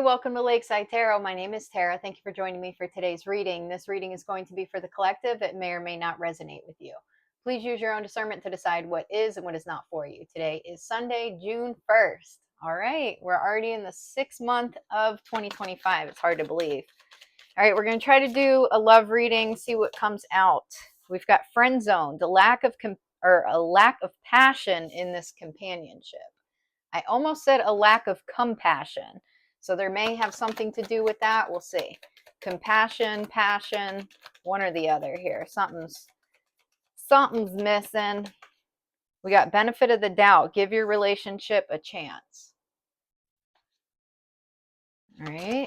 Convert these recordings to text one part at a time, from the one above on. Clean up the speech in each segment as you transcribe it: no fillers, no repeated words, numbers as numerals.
welcome to Lakeside Tarot. My name is Tara. Thank you for joining me for today's reading. This reading is going to be for the collective. It may or may not resonate with you. Please use your own discernment to decide what is and what is not for you. Today is Sunday, June 1st. All right, we're already in the 6th month of 2025. It's hard to believe. All right, we're going to try to do a love reading, see what comes out. We've got friend zoned, a lack of passion in this companionship. I almost said a lack of compassion. So there may have something to do with that. We'll see. Compassion, passion, one or the other here. Something's missing. We got benefit of the doubt. Give your relationship a chance. All right.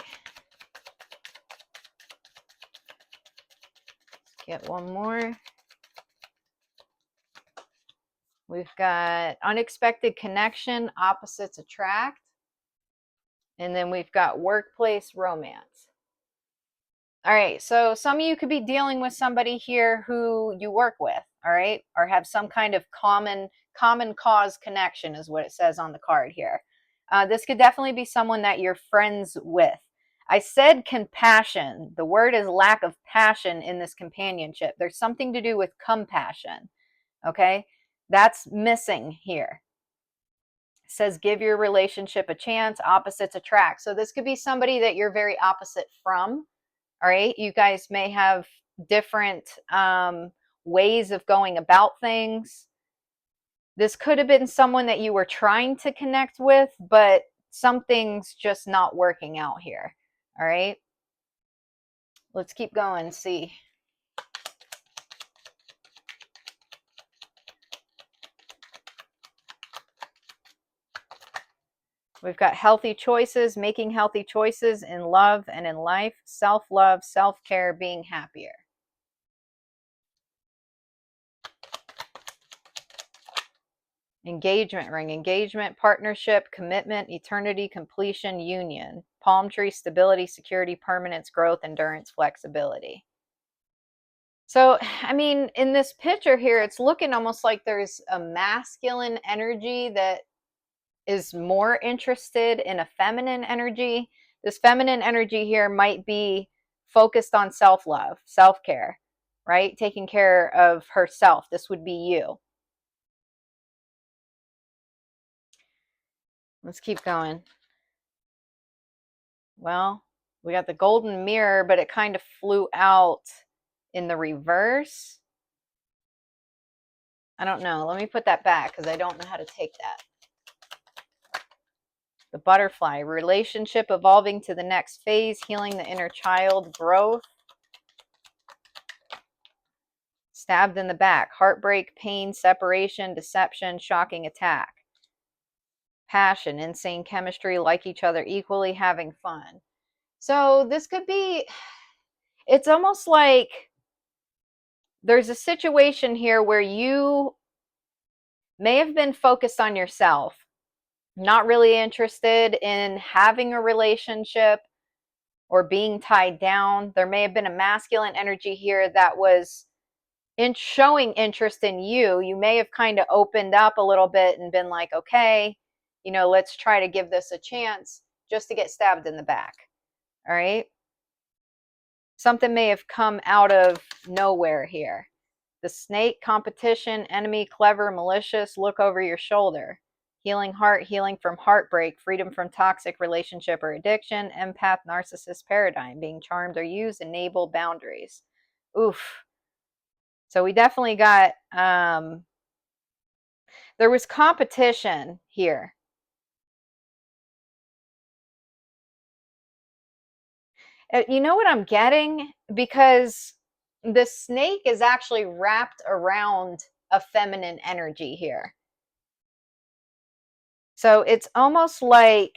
Let's get one more. We've got unexpected connection, opposites attract. And then we've got workplace romance. All right, so some of you could be dealing with somebody here who you work with, all right, or have some kind of common cause connection is what it says on the card here. This could definitely be someone that you're friends with. I said compassion. The word is lack of passion in this companionship. There's something to do with compassion, okay? That's missing here. It says give your relationship a chance, opposites attract. So this could be somebody that you're very opposite from. All right, you guys may have different ways of going about things. This could have been someone that you were trying to connect with, but something's just not working out here. All right, let's keep going, see. We've got healthy choices, making healthy choices in love and in life, self-love, self-care, being happier. Engagement ring, engagement, partnership, commitment, eternity, completion, union, palm tree, stability, security, permanence, growth, endurance, flexibility. So, I mean, in this picture here, it's looking almost like there's a masculine energy that is more interested in a feminine energy. This feminine energy here might be focused on self-love, self-care, right? Taking care of herself. This would be you. Let's keep going. Well, we got the golden mirror, but it kind of flew out in the reverse. I don't know. Let me put that back because I don't know how to take that. The butterfly, relationship evolving to the next phase, healing the inner child, growth. Stabbed in the back, heartbreak, pain, separation, deception, shocking attack. Passion, insane chemistry, like each other equally, having fun. So this could be, it's almost like there's a situation here where you may have been focused on yourself, not really interested in having a relationship or being tied down. There may have been a masculine energy here that was showing interest in you. You may have kind of opened up a little bit and been like, okay, you know, let's try to give this a chance, just to get stabbed in the back. All right. Something may have come out of nowhere here. The snake, competition, enemy, clever, malicious, look over your shoulder. Healing heart, healing from heartbreak, freedom from toxic relationship or addiction, empath, narcissist paradigm, being charmed or used, enable boundaries. Oof. So we definitely got, there was competition here. You know what I'm getting? Because the snake is actually wrapped around a feminine energy here. So it's almost like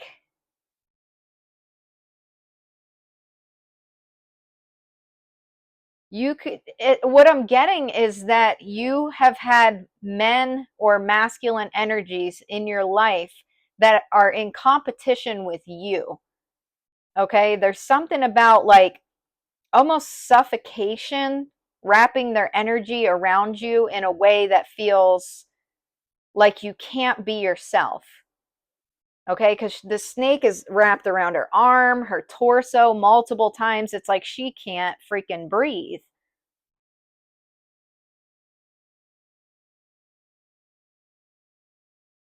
you could, what I'm getting is that you have had men or masculine energies in your life that are in competition with you. Okay, there's something about like almost suffocation wrapping their energy around you in a way that feels like you can't be yourself. Okay, because the snake is wrapped around her arm, her torso multiple times. It's like she can't freaking breathe.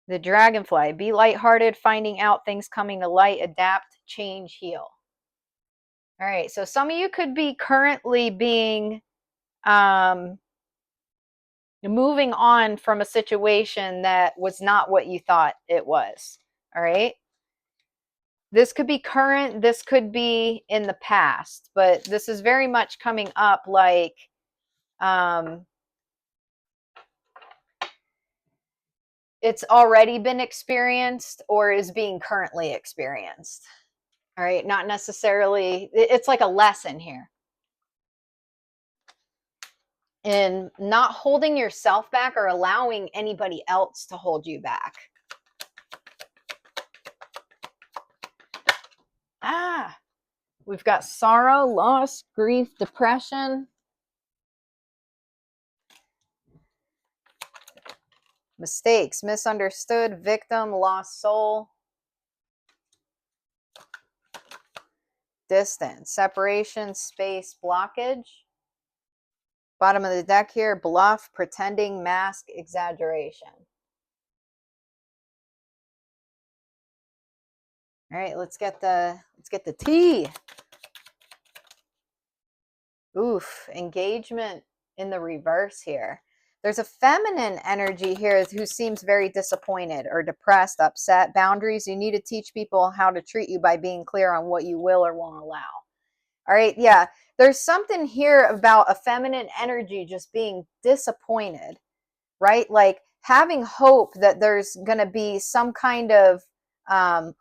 The dragonfly, be lighthearted, finding out things coming to light, adapt, change, heal. All right, so some of you could be currently being um, moving on from a situation that was not what you thought it was. All right. This could be current, this could be in the past, but this is very much coming up like um, it's already been experienced or is being currently experienced. All right. Not necessarily, it's like a lesson here in not holding yourself back or allowing anybody else to hold you back. We've got sorrow, loss, grief, depression, mistakes, misunderstood, victim, lost soul, distance, separation, space, blockage. Bottom of the deck here, bluff, pretending, mask, exaggeration. All right, let's get the tea. Oof, engagement in the reverse here. There's a feminine energy here who seems very disappointed or depressed, upset. Boundaries, you need to teach people how to treat you by being clear on what you will or won't allow. All right, yeah. There's something here about a feminine energy just being disappointed, right? Like having hope that there's going to be some kind of, I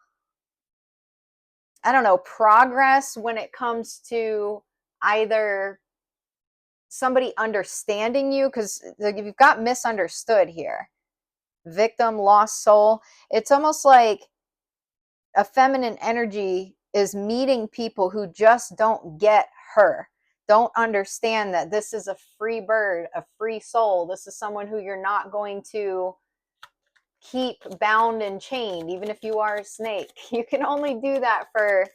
don't know, progress when it comes to either somebody understanding you, because you've got misunderstood here. Victim, lost soul. It's almost like a feminine energy is meeting people who just don't get her, don't understand that this is a free bird, a free soul. This is someone who you're not going to keep bound and chained, even if you are a snake. You can only do that for,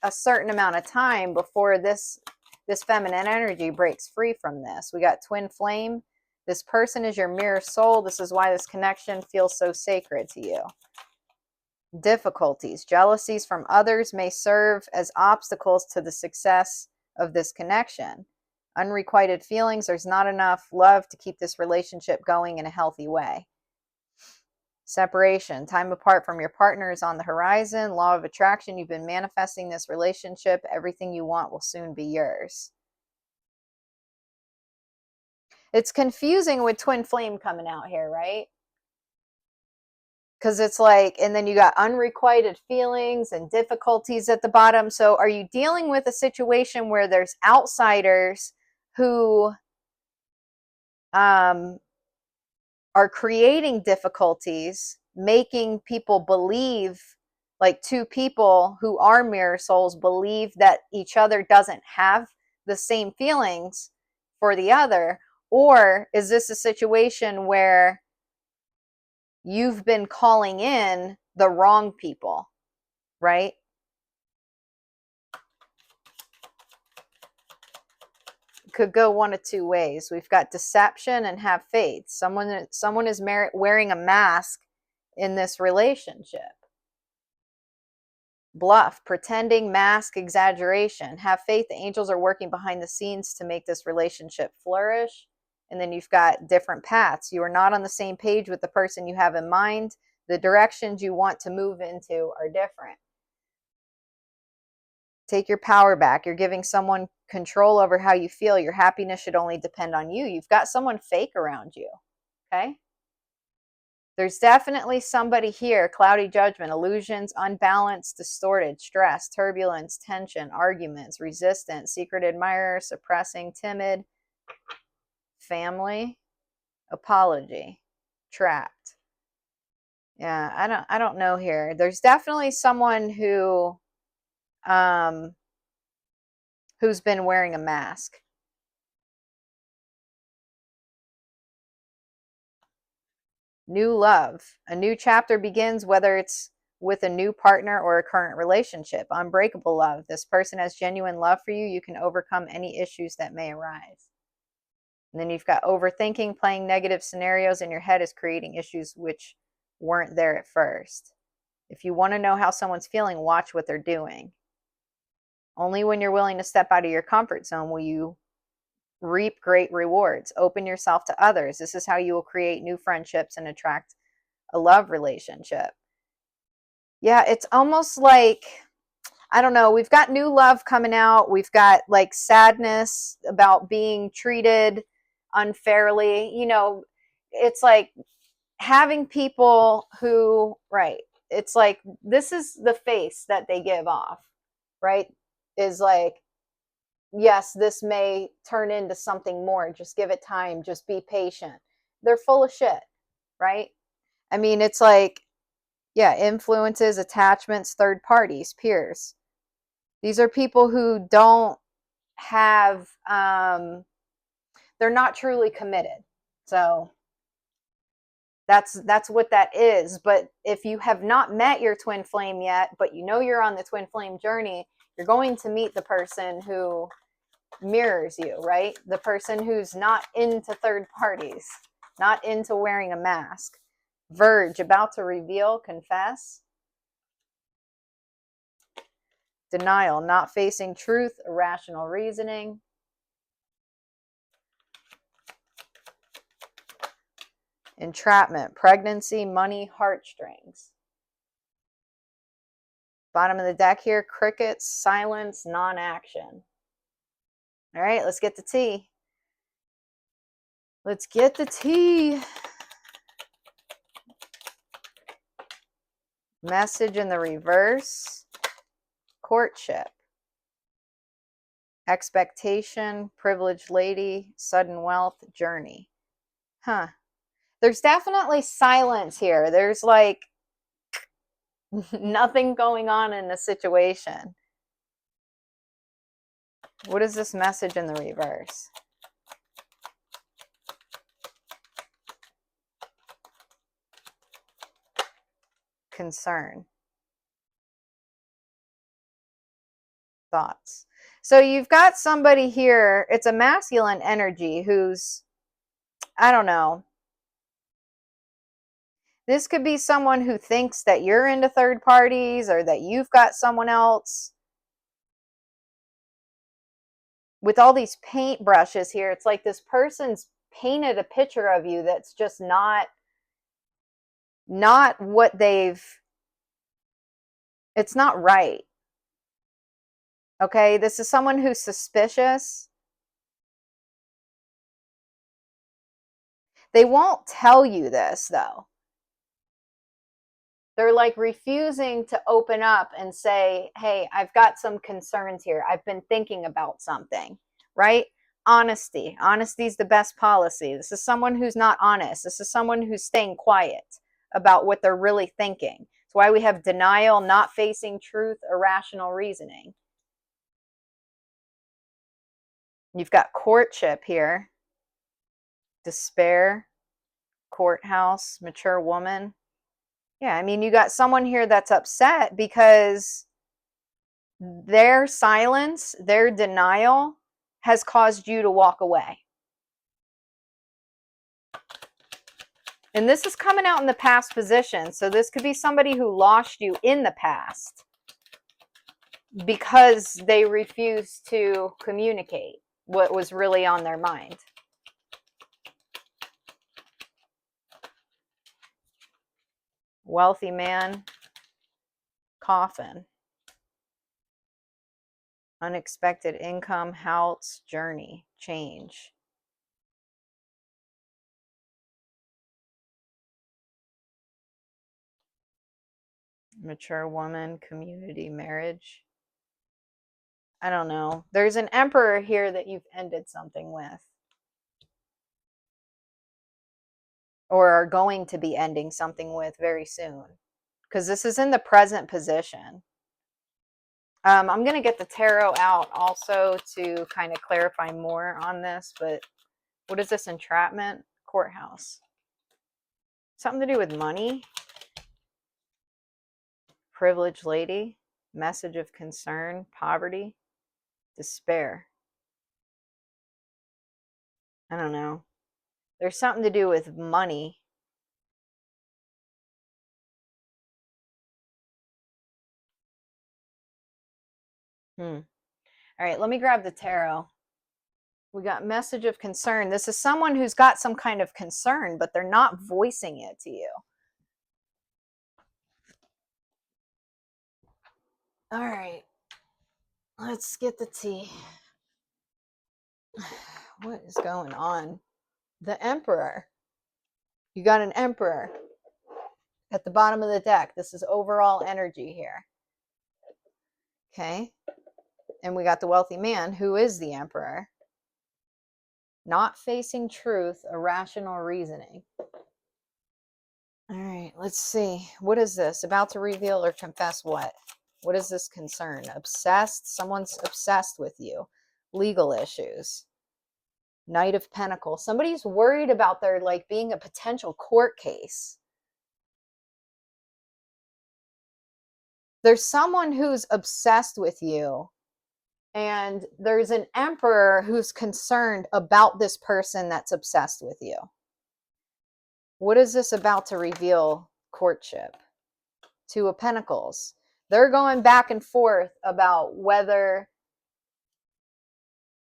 a certain amount of time before this feminine energy breaks free from this. We got twin flame. This person is your mirror soul. This is why this connection feels so sacred to you. Difficulties, jealousies from others may serve as obstacles to the success of this connection. Unrequited feelings, there's not enough love to keep this relationship going in a healthy way. Separation, time apart from your partner is on the horizon. Law of attraction, you've been manifesting this relationship. Everything you want will soon be yours. It's confusing with twin flame coming out here, right? Because it's like, and then you got unrequited feelings and difficulties at the bottom. So are you dealing with a situation where there's outsiders who are creating difficulties, making people believe, like two people who are mirror souls believe that each other doesn't have the same feelings for the other? Or is this a situation where you've been calling in the wrong people, right? Could go one of two ways. We've got deception and have faith. Someone is wearing a mask in this relationship. Bluff, pretending, mask, exaggeration. Have faith. The angels are working behind the scenes to make this relationship flourish. And then you've got different paths. You are not on the same page with the person you have in mind. The directions you want to move into are different. Take your power back. You're giving someone control over how you feel. Your happiness should only depend on you. You've got someone fake around you. Okay? There's definitely somebody here. Cloudy judgment, illusions, unbalanced, distorted, stress, turbulence, tension, arguments, resistance, secret admirer, suppressing, timid, family, apology, trapped. Yeah, I don't know here. There's definitely someone who's been wearing a mask. New love. A new chapter begins, whether it's with a new partner or a current relationship. Unbreakable love. This person has genuine love for you. You can overcome any issues that may arise. And then you've got overthinking. Playing negative scenarios in your head is creating issues which weren't there at first. If you want to know how someone's feeling, watch what they're doing. Only when you're willing to step out of your comfort zone will you reap great rewards. Open yourself to others. This is how you will create new friendships and attract a love relationship. Yeah, it's almost like, I don't know, we've got new love coming out. We've got like sadness about being treated unfairly. You know, it's like having people who, right, it's like this is the face that they give off, right? Is like, yes, this may turn into something more. Just give it time. Just be patient. They're full of shit, right? I mean, it's like, yeah, influences, attachments, third parties, peers. These are people who don't have, they're not truly committed. So that's what that is. But if you have not met your twin flame yet, but you know you're on the twin flame journey, you're going to meet the person who mirrors you, right? The person who's not into third parties, not into wearing a mask. Verge, about to reveal, confess. Denial, not facing truth, irrational reasoning. Entrapment, pregnancy, money, heartstrings. Bottom of the deck here, crickets, silence, non-action. All right, let's get the tea. Let's get the tea. Message in the reverse. Courtship. Expectation, privileged lady, sudden wealth, journey. Huh. There's definitely silence here. There's like nothing going on in the situation. What is this message in the reverse? Concern. Thoughts. So you've got somebody here, it's a masculine energy who's, I don't know. This could be someone who thinks that you're into third parties or that you've got someone else. With all these paint brushes here, it's like this person's painted a picture of you that's just not what they've, it's not right. Okay, this is someone who's suspicious. They won't tell you this though. They're like refusing to open up and say, hey, I've got some concerns here. I've been thinking about something, right? Honesty. Honesty is the best policy. This is someone who's not honest. This is someone who's staying quiet about what they're really thinking. That's why we have denial, not facing truth, irrational reasoning. You've got courtship here. Despair, courthouse, mature woman. Yeah, I mean, you got someone here that's upset because their silence, their denial has caused you to walk away. And this is coming out in the past position. So this could be somebody who lost you in the past because they refused to communicate what was really on their mind. Wealthy man, coffin. Unexpected income, house, journey, change. Mature woman, community, marriage. I don't know. There's an emperor here that you've ended something with. Or are going to be ending something with very soon. Because this is in the present position. I'm going to get the tarot out also to kind of clarify more on this. But what is this? Entrapment? Courthouse. Something to do with money. Privileged lady. Message of concern. Poverty. Despair. I don't know. There's something to do with money. All right, let me grab the tarot. We got message of concern. This is someone who's got some kind of concern, but they're not voicing it to you. All right, let's get the tea. What is going on? The Emperor. You got an Emperor at the bottom of the deck. This is overall energy here. Okay. And we got the wealthy man, who is the Emperor. Not facing truth, irrational reasoning. All right, let's see. What is this? About to reveal or confess what? What is this concern? Obsessed? Someone's obsessed with you. Legal issues. Knight of Pentacles. Somebody's worried about there like being a potential court case. There's someone who's obsessed with you, and there's an Emperor who's concerned about this person that's obsessed with you. What is this about to reveal? Courtship. Two of Pentacles. They're going back and forth about whether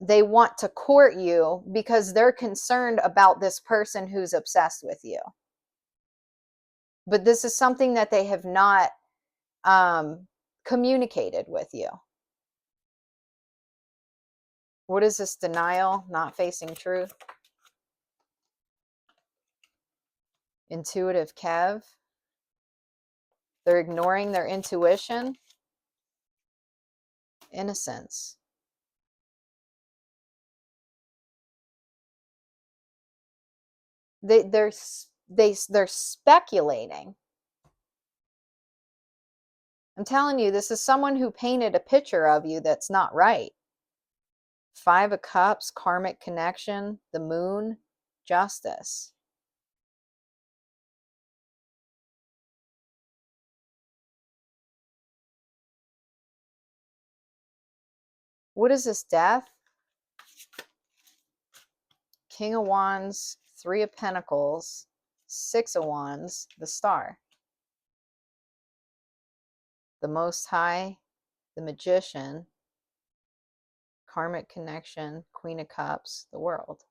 they want to court you because they're concerned about this person who's obsessed with you. But this is something that they have not communicated with you. What is this? Denial, not facing truth. Intuitive Kev. They're ignoring their intuition. Innocence. They're speculating. I'm telling you, this is someone who painted a picture of you that's not right. Five of Cups, karmic connection, the moon, justice. What is this? Death? King of Wands, Three of Pentacles, Six of Wands, the Star. The Most High, the Magician, karmic connection, Queen of Cups, the World.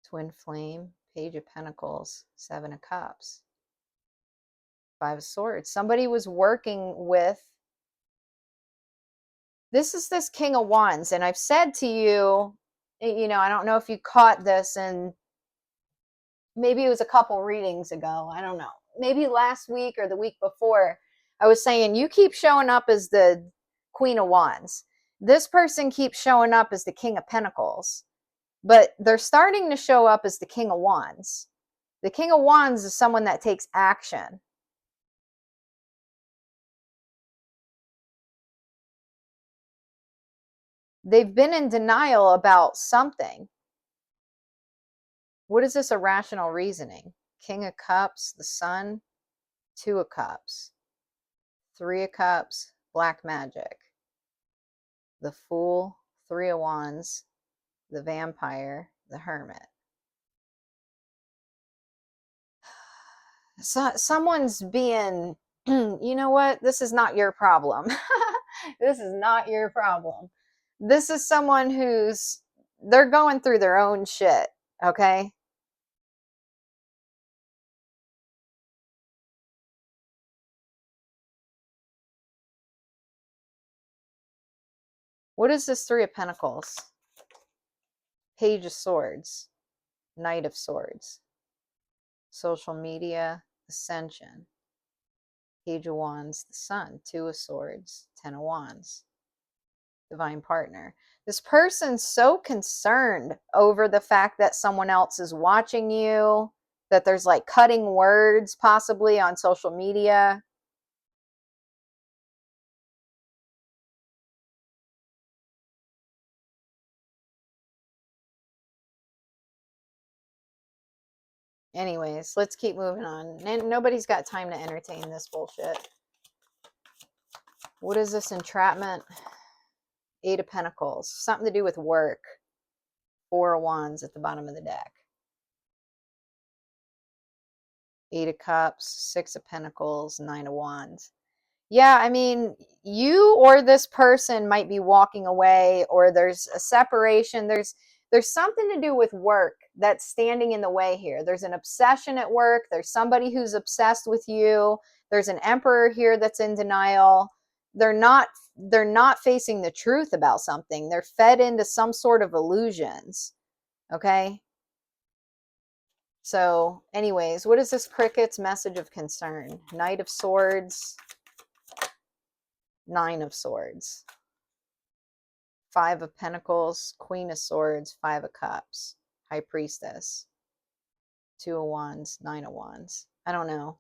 Twin Flame, Page of Pentacles, Seven of Cups. Five of Swords. Somebody was working with, this is this King of Wands, and I've said to you, I don't know if you caught this, and maybe it was a couple readings ago, I don't know, maybe last week or the week before, I was saying, you keep showing up as the Queen of Wands. This person keeps showing up as the King of Pentacles, but they're starting to show up as the King of Wands. The King of Wands is someone that takes action. They've been in denial about something. What is this irrational reasoning? King of Cups, the Sun, Two of Cups, Three of Cups, black magic. The Fool, Three of Wands, the Vampire, the Hermit. So, someone's being, you know what? This is not your problem. This is not your problem. This is someone who's, they're going through their own shit, okay? What is this Three of Pentacles? Page of Swords, Knight of Swords. Social media, ascension. Page of Wands, the Sun, Two of Swords, Ten of Wands. Divine partner. This person's so concerned over the fact that someone else is watching you, that there's like cutting words possibly on social media. Anyways, let's keep moving on. And nobody's got time to entertain this bullshit. What is this entrapment? 8 of Pentacles. Something to do with work. 4 of Wands at the bottom of the deck. 8 of Cups, 6 of Pentacles, 9 of Wands. Yeah, I mean, you or this person might be walking away, or there's a separation. There's something to do with work that's standing in the way here. There's an obsession at work. There's somebody who's obsessed with you. There's an emperor here that's in denial. They're not facing the truth about something. They're fed into some sort of illusions. Okay? So, anyways, what is this cricket's message of concern? Knight of Swords, 9 of Swords, 5 of Pentacles, Queen of Swords, 5 of Cups, High Priestess, 2 of Wands, 9 of Wands. I don't know.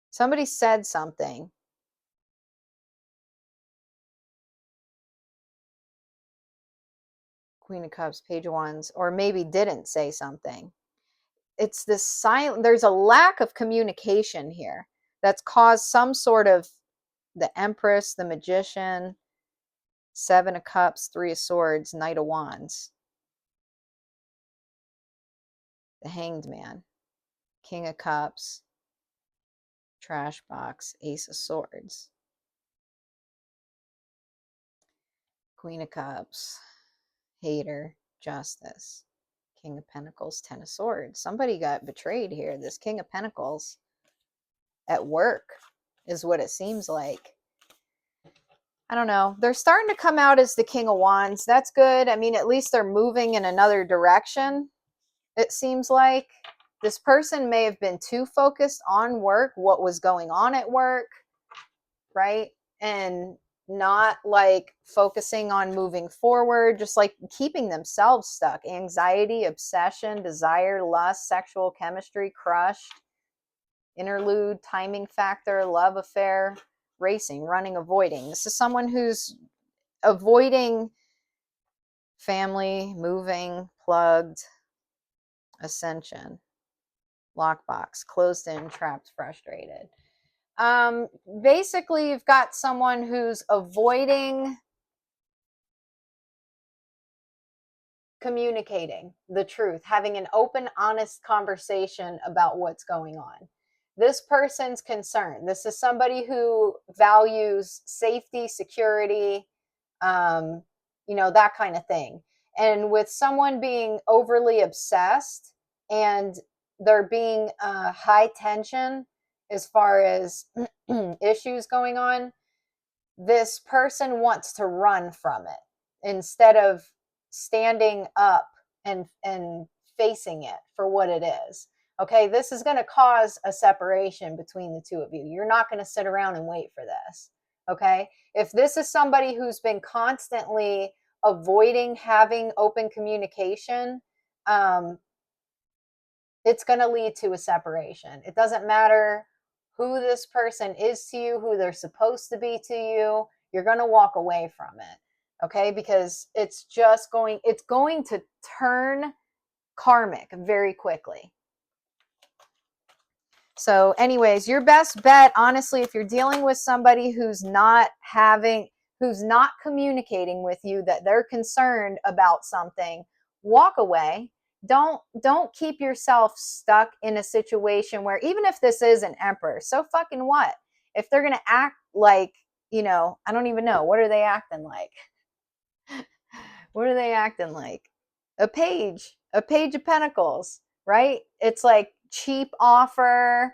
Somebody said something. Queen of Cups, Page of Wands, or maybe didn't say something. It's this silent, there's a lack of communication here that's caused some sort of, the Empress, the Magician, 7 of Cups, 3 of Swords, Knight of Wands, the Hanged Man, King of Cups, Trash Box, Ace of Swords, Queen of Cups, Hater, Justice, King of Pentacles, 10 of Swords. Somebody got betrayed here. This King of Pentacles at work is what it seems like. I don't know. They're starting to come out as the King of Wands. That's good. I mean, at least they're moving in another direction, it seems like. This person may have been too focused on work, what was going on at work, right? And not like focusing on moving forward, just like keeping themselves stuck. Anxiety, obsession, desire, lust, sexual chemistry, crushed, interlude, timing factor, love affair, racing, running, avoiding. This is someone who's avoiding family, moving, plugged, ascension, lockbox, closed in, trapped, frustrated. Basically, you've got someone who's avoiding communicating the truth, having an open, honest conversation about what's going on. This person's concerned. This is somebody who values safety, security, that kind of thing. And with someone being overly obsessed and there being high tension as far as issues going on, this person wants to run from it instead of standing up and facing it for what it is. Okay, this is going to cause a separation between the two of you. You're not going to sit around and wait for this. Okay, if this is somebody who's been constantly avoiding having open communication, it's going to lead to a separation. It doesn't matter who this person is to you, who they're supposed to be to you. You're going to walk away from it. Okay, because it's going to turn karmic very quickly. So anyways, your best bet, honestly, if you're dealing with somebody who's not communicating with you, that they're concerned about something, walk away. Don't keep yourself stuck in a situation where, even if this is an emperor, so fucking what? If they're going to act like, I don't even know, what are they acting like? What are they acting like? A page of Pentacles, right? It's like cheap offer,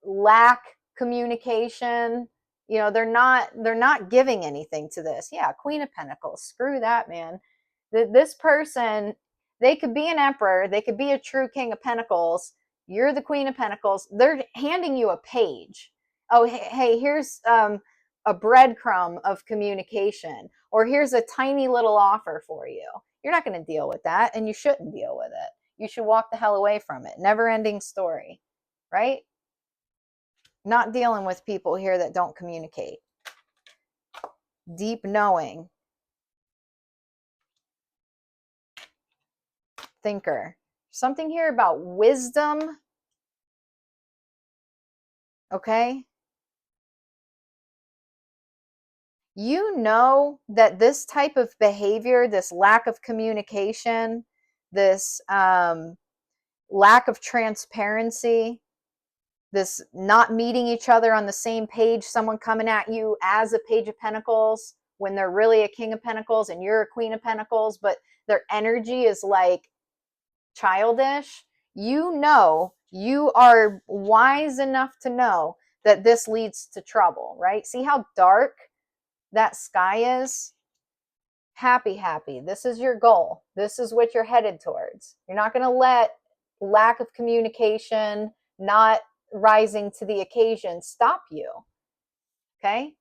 lack communication. They're not giving anything to this. Yeah, Queen of Pentacles. Screw that, man. This person, they could be an emperor, they could be a true King of Pentacles. You're the Queen of Pentacles. They're handing you a page. Oh, hey, here's a breadcrumb of communication, or here's a tiny little offer for you. You're not going to deal with that, and you shouldn't deal with it. You should walk the hell away from it. Never ending story, right? Not dealing with people here that don't communicate. Deep knowing. thinker. Something here about wisdom. Okay. You know that this type of behavior, this lack of communication, this lack of transparency, this not meeting each other on the same page, someone coming at you as a Page of Pentacles when they're really a King of Pentacles and you're a Queen of Pentacles, but their energy is like childish. You know, you are wise enough to know that this leads to trouble, right? See how dark that sky is? Happy, happy. This is your goal. This is what you're headed towards. You're not going to let lack of communication, not rising to the occasion stop you. Okay?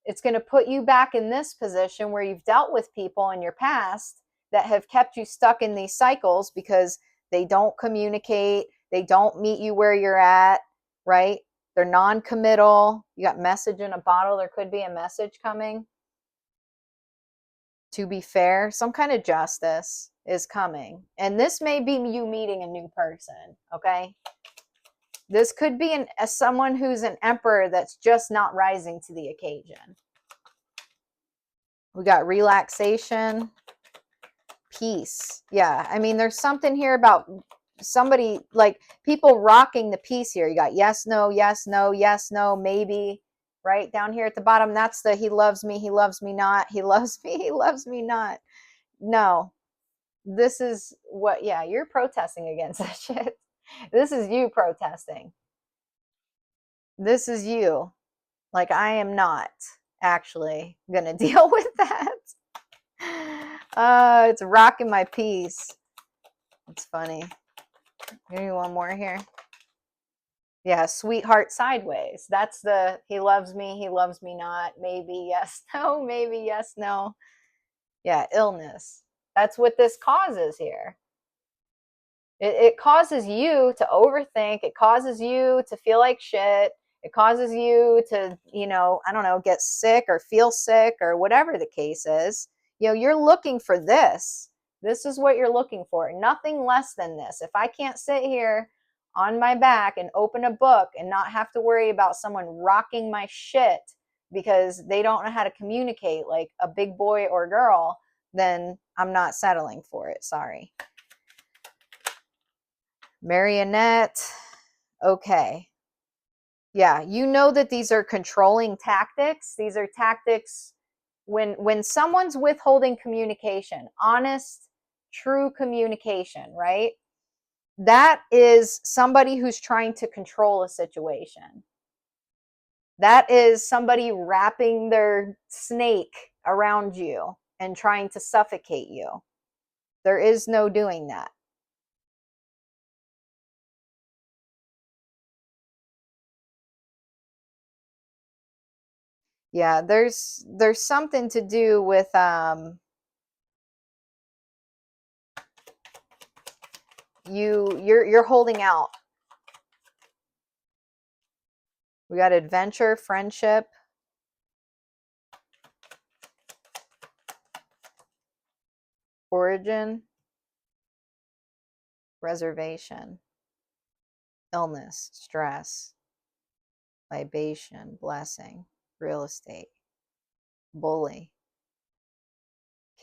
It's going to put you back in this position where you've dealt with people in your past that have kept you stuck in these cycles because they don't communicate, they don't meet you where you're at, right? They're non-committal. You got message in a bottle. There could be a message coming. To be fair, some kind of justice is coming. And this may be you meeting a new person, okay? This could be someone who's an emperor that's just not rising to the occasion. We got relaxation, peace. Yeah, I mean, there's something here about somebody, like people rocking the peace here. You got yes, no, yes, no, yes, no, maybe. Right down here at the bottom, that's the he loves me not, he loves me, he loves me not. No, this is what, yeah, you're protesting against that shit. This is you protesting. This is you. Like, I am not actually gonna deal with that. It's rocking my peace. It's funny. Give me one more here. Yeah, sweetheart sideways. That's the he loves me not, maybe yes, no, maybe yes, no. Yeah, illness. That's what this causes here. It causes you to overthink. It causes you to feel like shit. It causes you to, I don't know, get sick or feel sick or whatever the case is. You're looking for this. This is what you're looking for. Nothing less than this. If I can't sit here on my back and open a book and not have to worry about someone rocking my shit because they don't know how to communicate like a big boy or girl, then I'm not settling for it. Sorry. Marionette. Okay. Yeah, you know that these are controlling tactics. These are tactics when someone's withholding communication, honest, true communication, right? That is somebody who's trying to control a situation. That is somebody wrapping their snake around you and trying to suffocate you. There is no doing that. Yeah, there's something to do with you're holding out. We got adventure, friendship, origin, reservation, illness, stress, libation, blessing, real estate, bully,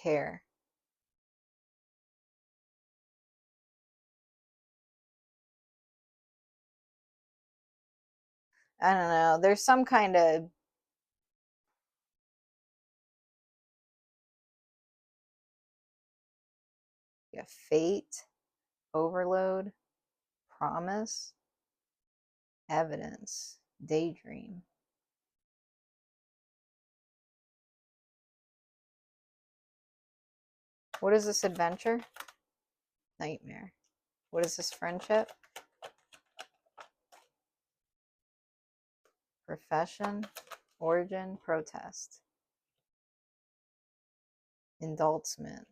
care. I don't know. There's some kind of fate, overload, promise, evidence, daydream. What is this adventure? Nightmare. What is this friendship? Profession, origin, protest. Indulgement,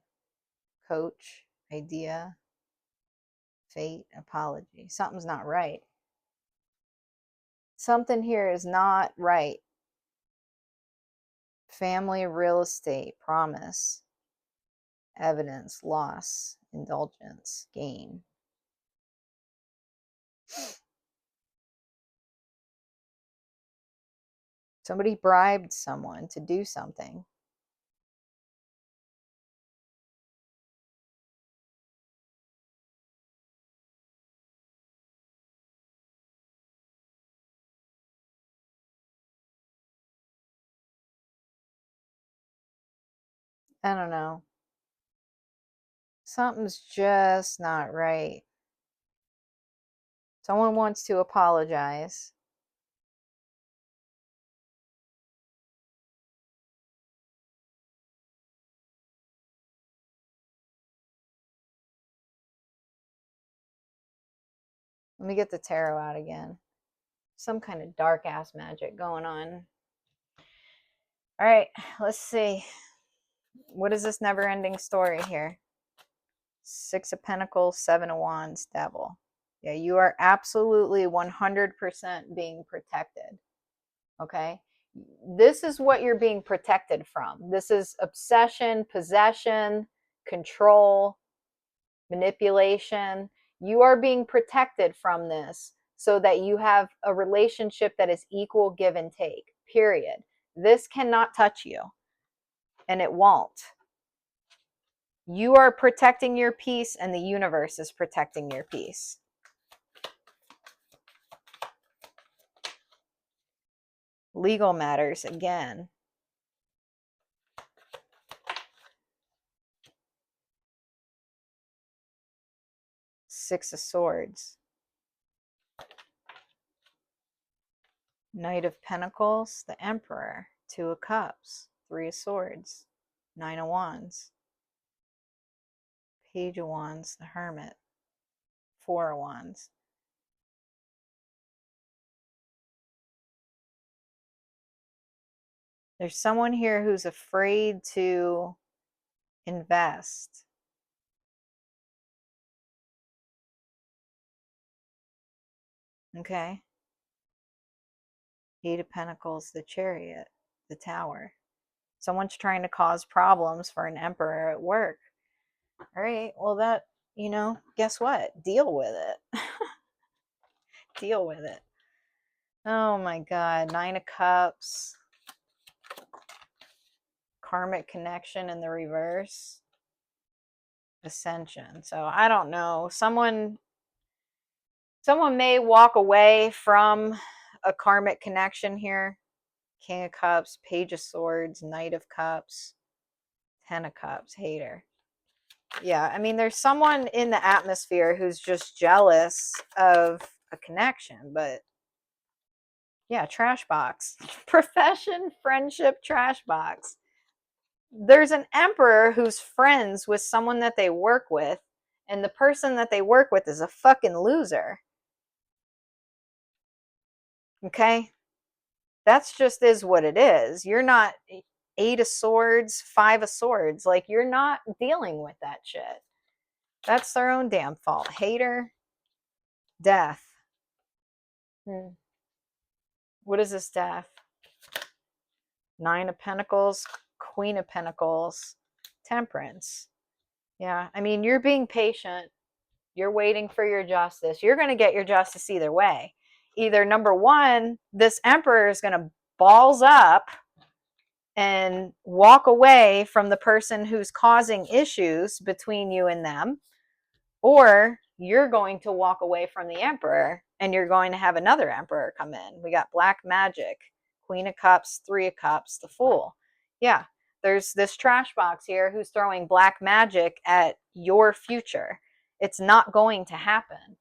coach, idea, fate, apology. Something's not right. Something here is not right. Family, real estate, promise. evidence, loss, indulgence, gain. Somebody bribed someone to do something. I don't know. Something's just not right. Someone wants to apologize. Let me get the tarot out again. Some kind of dark ass magic going on. All right, let's see. What is this never ending story here? 6 of Pentacles, 7 of Wands, Devil. Yeah, you are absolutely 100% being protected. Okay? This is what you're being protected from. This is obsession, possession, control, manipulation. You are being protected from this so that you have a relationship that is equal give and take, period. This cannot touch you, and it won't. You are protecting your peace, and the universe is protecting your peace. Legal matters again. Six of Swords. Knight of Pentacles, the Emperor. 2 of Cups, 3 of Swords, 9 of Wands. Page of Wands, the Hermit. 4 of Wands. There's someone here who's afraid to invest. Okay. 8 of Pentacles, the Chariot, the Tower. Someone's trying to cause problems for an emperor at work. All right, well, that, guess what? Deal with it. Deal with it. Oh my God. 9 of Cups. Karmic connection in the reverse. Ascension. So I don't know. Someone may walk away from a karmic connection here. King of Cups, Page of Swords, Knight of Cups, 10 of Cups, hater. Yeah, I mean, there's someone in the atmosphere who's just jealous of a connection, but yeah, trash box. Profession, friendship, trash box. There's an emperor who's friends with someone that they work with, and the person that they work with is a fucking loser. Okay? That's just is what it is. You're not 8 of Swords, 5 of Swords. Like, you're not dealing with that shit. That's their own damn fault. Hater, death. What is this death? 9 of Pentacles, Queen of Pentacles, Temperance. Yeah, I mean, you're being patient. You're waiting for your justice. You're going to get your justice either way. Either, number one, this emperor is going to balls up and walk away from the person who's causing issues between you and them, or you're going to walk away from the emperor and you're going to have another emperor come in. We got black magic, Queen of Cups, 3 of Cups, the Fool. Yeah, there's this trash box here who's throwing black magic at your future. It's not going to happen.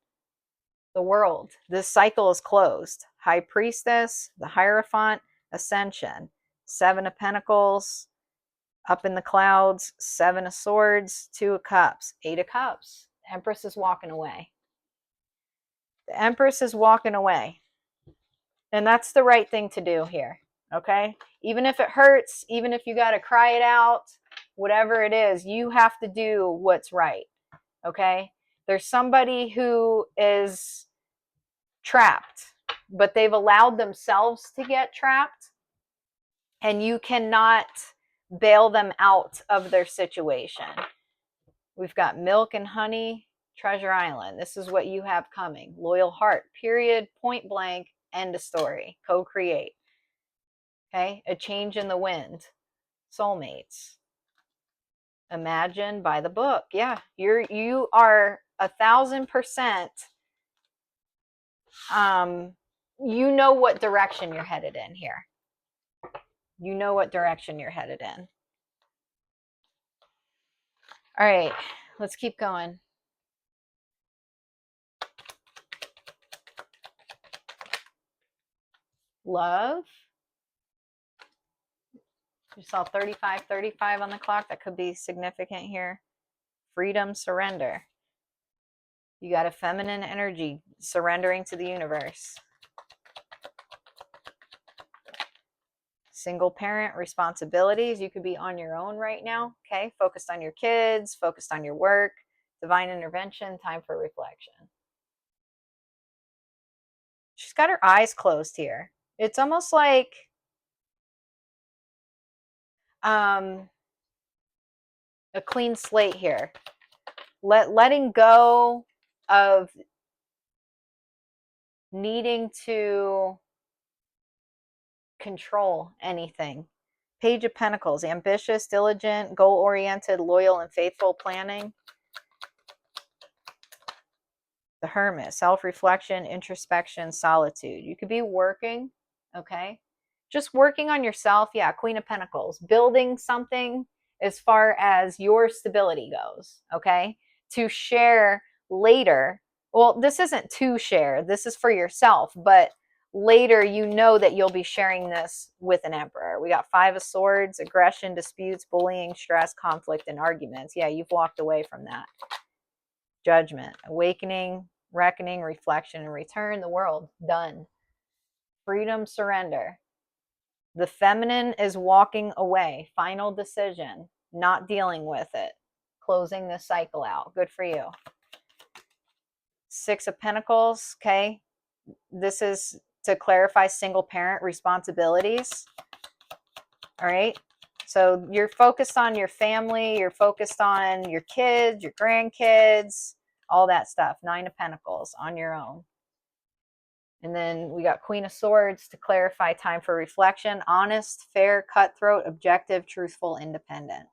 The world, this cycle is closed. High Priestess, the Hierophant, Ascension, 7 of Pentacles, up in the clouds, 7 of Swords, 2 of Cups, 8 of Cups. The Empress is walking away. The Empress is walking away. And that's the right thing to do here. Okay? Even if it hurts, even if you got to cry it out, whatever it is, you have to do what's right. Okay? There's somebody who is trapped, but they've allowed themselves to get trapped, and you cannot bail them out of their situation. We've got milk and honey, Treasure Island. This is what you have coming. Loyal heart, period, point blank, end of story. Co-create. Okay, a change in the wind. Soulmates. Imagine by the book. Yeah, you are 1,000%. You know what direction you're headed in here. You know what direction you're headed in. All right, let's keep going. Love. You saw 35 on the clock. That could be significant here. Freedom, surrender. You got a feminine energy surrendering to the universe. Single parent responsibilities. You could be on your own right now. Okay, focused on your kids, focused on your work. Divine intervention, time for reflection. She's got her eyes closed here. It's almost like a clean slate here. Letting go of needing to control anything. Page of Pentacles, ambitious, diligent, goal-oriented, loyal, and faithful planning. The Hermit, self-reflection, introspection, solitude. You could be working, okay? Just working on yourself. Yeah, Queen of Pentacles. Building something as far as your stability goes, okay? To share later. Well, this isn't to share. This is for yourself, but later you know that you'll be sharing this with an Emperor. We got 5 of Swords, aggression, disputes, bullying, stress, conflict, and arguments. Yeah, you've walked away from that. Judgment, awakening, reckoning, reflection, and return. The world, done. Freedom, surrender. The feminine is walking away. Final decision, not dealing with it. Closing this cycle out. Good for you. 6 of Pentacles, okay? This is to clarify single parent responsibilities. All right? So you're focused on your family, you're focused on your kids, your grandkids, all that stuff. 9 of Pentacles, on your own. And then we got Queen of Swords to clarify, time for reflection. Honest, fair, cutthroat, objective, truthful, independent.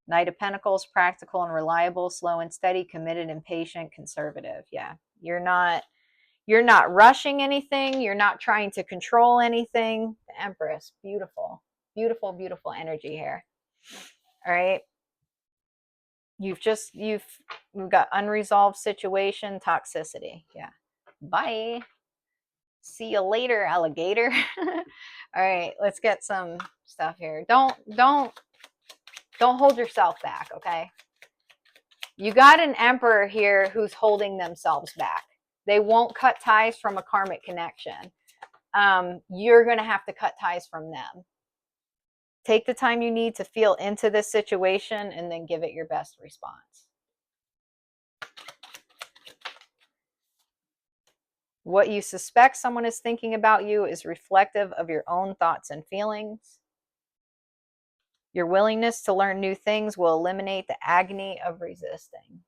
Knight of Pentacles, practical and reliable, slow and steady, committed and patient, conservative. Yeah, you're not rushing anything. You're not trying to control anything. The Empress, beautiful, beautiful, beautiful energy here. All right. You've got unresolved situation, toxicity. Yeah. Bye. See you later, alligator. All right, let's get some stuff here. Don't hold yourself back, okay? You got an Emperor here who's holding themselves back. They won't cut ties from a karmic connection. You're going to have to cut ties from them. Take the time you need to feel into this situation and then give it your best response. What you suspect someone is thinking about you is reflective of your own thoughts and feelings. Your willingness to learn new things will eliminate the agony of resisting.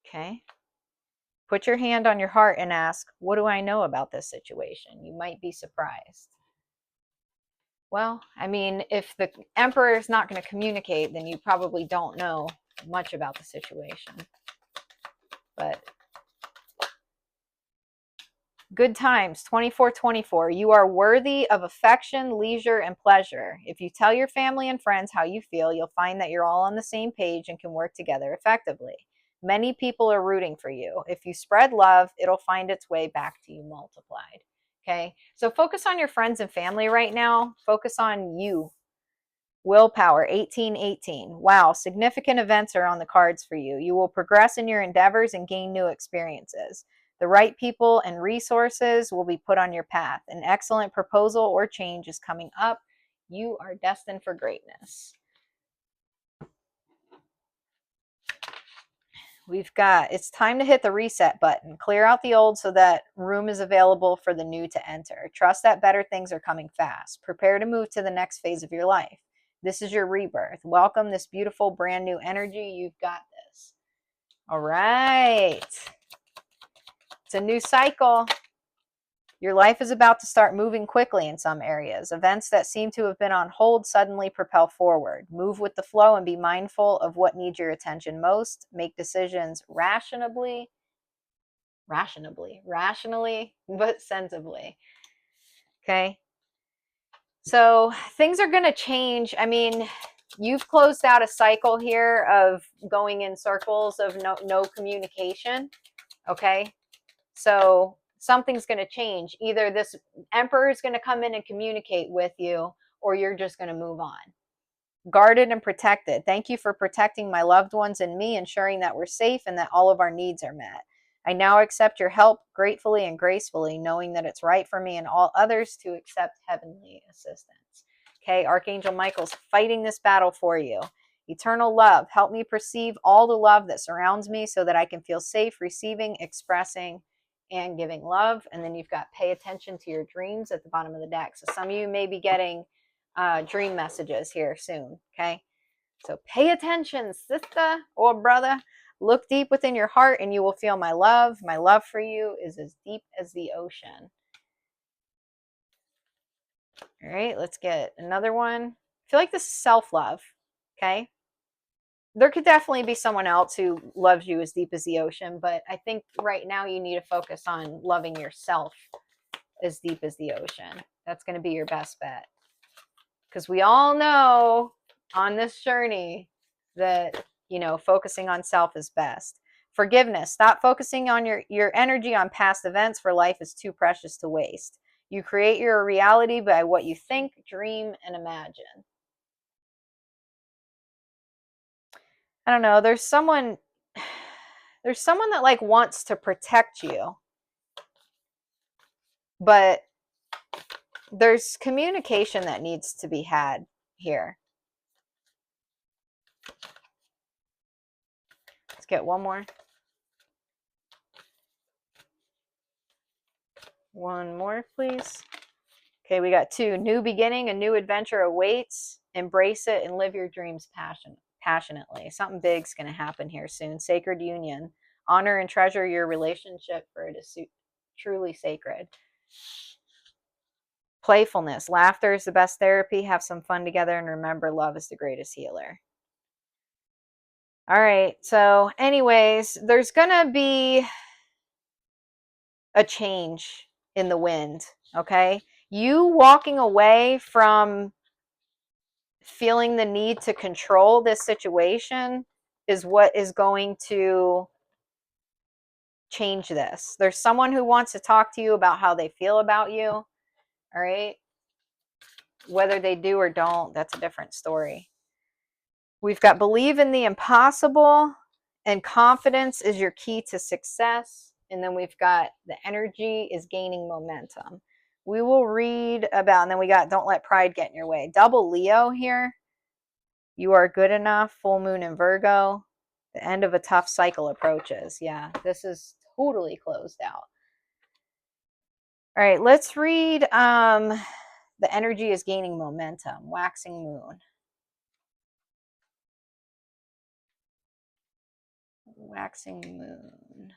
Okay? Put your hand on your heart and ask, what do I know about this situation? You might be surprised. Well, I mean, if the Emperor is not going to communicate, then you probably don't know much about the situation. But good times, 24/24. You are worthy of affection, leisure, and pleasure. If you tell your family and friends how you feel, you'll find that you're all on the same page and can work together effectively. Many people are rooting for you. If you spread love, it'll find its way back to you multiplied. Okay, so focus on your friends and family right now. Focus on you. Willpower, 1818. Wow, significant events are on the cards for you. You will progress in your endeavors and gain new experiences. The right people and resources will be put on your path. An excellent proposal or change is coming up. You are destined for greatness. We've got, it's time to hit the reset button. Clear out the old so that room is available for the new to enter. Trust that better things are coming fast. Prepare to move to the next phase of your life. This is your rebirth. Welcome this beautiful brand new energy. You've got this. All right. It's a new cycle. Your life is about to start moving quickly in some areas. Events that seem to have been on hold suddenly propel forward. Move with the flow and be mindful of what needs your attention most. Make decisions rationally, but sensibly. Okay? So things are going to change. I mean, you've closed out a cycle here of going in circles of no communication. Okay? So something's going to change. Either this emperor is going to come in and communicate with you, or you're just going to move on. Guarded and protected. Thank you for protecting my loved ones and me, ensuring that we're safe and that all of our needs are met. I now accept your help gratefully and gracefully, knowing that it's right for me and all others to accept heavenly assistance. Okay, Archangel Michael's fighting this battle for you. Eternal love, help me perceive all the love that surrounds me so that I can feel safe receiving, expressing, and giving love. And then you've got pay attention to your dreams at the bottom of the deck. So some of you may be getting dream messages here soon. Okay, so pay attention, sister or brother. Look deep within your heart and you will feel my love. My love for you is as deep as the ocean. All right, let's get another one. I feel like this is self-love. Okay, there could definitely be someone else who loves you as deep as the ocean, but I think right now you need to focus on loving yourself as deep as the ocean. That's going to be your best bet. Because we all know on this journey that, focusing on self is best. Forgiveness. Stop focusing on your energy on past events, for life is too precious to waste. You create your reality by what you think, dream, and imagine. I don't know. There's someone that like wants to protect you, but there's communication that needs to be had here. Let's get one more. One more, please. Okay, we got 2. New beginning, a new adventure awaits. Embrace it and live your dreams passionately. Something big's going to happen here soon. Sacred union. Honor and treasure your relationship, for it is truly sacred. Playfulness. Laughter is the best therapy. Have some fun together and remember, love is the greatest healer. All right, so anyways, there's going to be a change in the wind, okay? You walking away from feeling the need to control this situation is what is going to change this. There's someone who wants to talk to you about how they feel about you, all right? Whether they do or don't, that's a different story. We've got believe in the impossible, and confidence is your key to success. And then we've got the energy is gaining momentum. We will read about, and then we got don't let pride get in your way. Double Leo here. You are good enough. Full moon in Virgo. The end of a tough cycle approaches. Yeah, this is totally closed out. All right, let's read the energy is gaining momentum. Waxing moon. Waxing moon.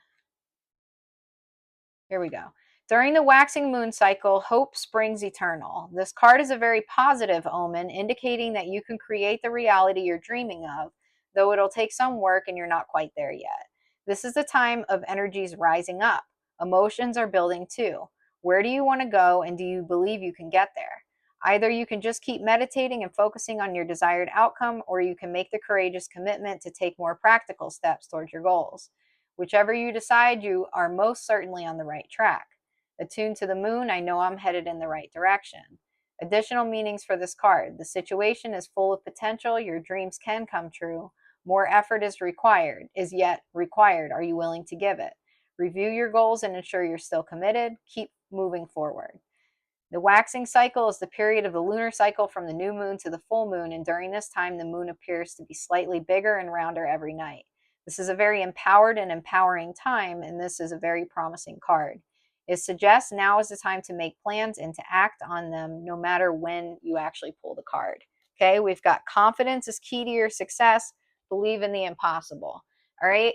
Here we go. During the waxing moon cycle, hope springs eternal. This card is a very positive omen, indicating that you can create the reality you're dreaming of, though it'll take some work and you're not quite there yet. This is the time of energies rising up. Emotions are building too. Where do you want to go, and do you believe you can get there? Either you can just keep meditating and focusing on your desired outcome, or you can make the courageous commitment to take more practical steps towards your goals. Whichever you decide, you are most certainly on the right track. Attuned to the moon, I know I'm headed in the right direction. Additional meanings for this card. The situation is full of potential. Your dreams can come true. More effort is yet required. Are you willing to give it? Review your goals and ensure you're still committed. Keep moving forward. The waxing cycle is the period of the lunar cycle from the new moon to the full moon, and during this time, the moon appears to be slightly bigger and rounder every night. This is a very empowered and empowering time, and this is a very promising card. It suggests now is the time to make plans and to act on them, no matter when you actually pull the card. Okay, we've got confidence is key to your success. Believe in the impossible. All right,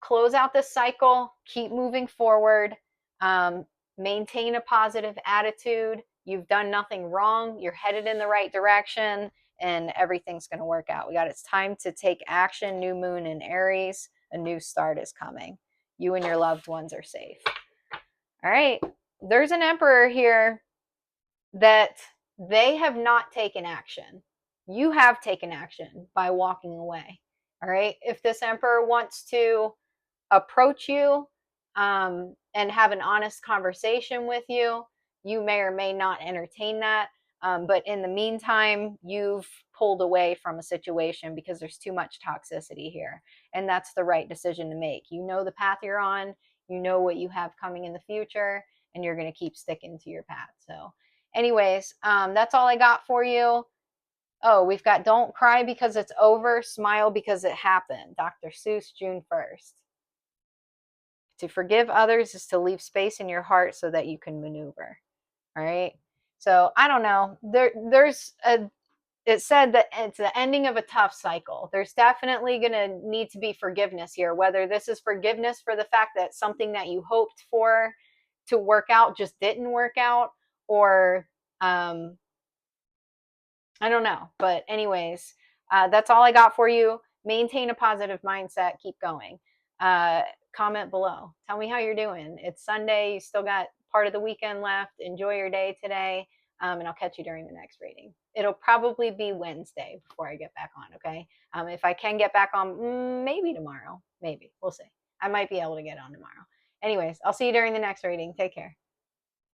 close out this cycle, keep moving forward, um, maintain a positive attitude. You've done nothing wrong, you're headed in the right direction, and everything's going to work out. It's time to take action. New moon in Aries, a new start is coming. You and your loved ones are safe. All right, there's an emperor here that they have not taken action. You have taken action by walking away. All right, if this emperor wants to approach you and have an honest conversation with you, you may or may not entertain that. But in the meantime, you've pulled away from a situation because there's too much toxicity here. And that's the right decision to make. You know the path you're on, you know what you have coming in the future, and you're going to keep sticking to your path. So, anyways, that's all I got for you. Oh, we've got don't cry because it's over, smile because it happened. Dr. Seuss, June 1st. To forgive others is to leave space in your heart so that you can maneuver. All right. So I don't know. It said that it's the ending of a tough cycle. There's definitely going to need to be forgiveness here, whether this is forgiveness for the fact that something that you hoped for to work out just didn't work out, or I don't know. But, anyways, that's all I got for you. Maintain a positive mindset. Keep going. Comment below. Tell me how you're doing. It's Sunday. You still got part of the weekend left. Enjoy your day today. And I'll catch you during the next reading. It'll probably be Wednesday before I get back on, okay? If I can get back on, maybe tomorrow. Maybe. We'll see. I might be able to get on tomorrow. Anyways, I'll see you during the next reading. Take care.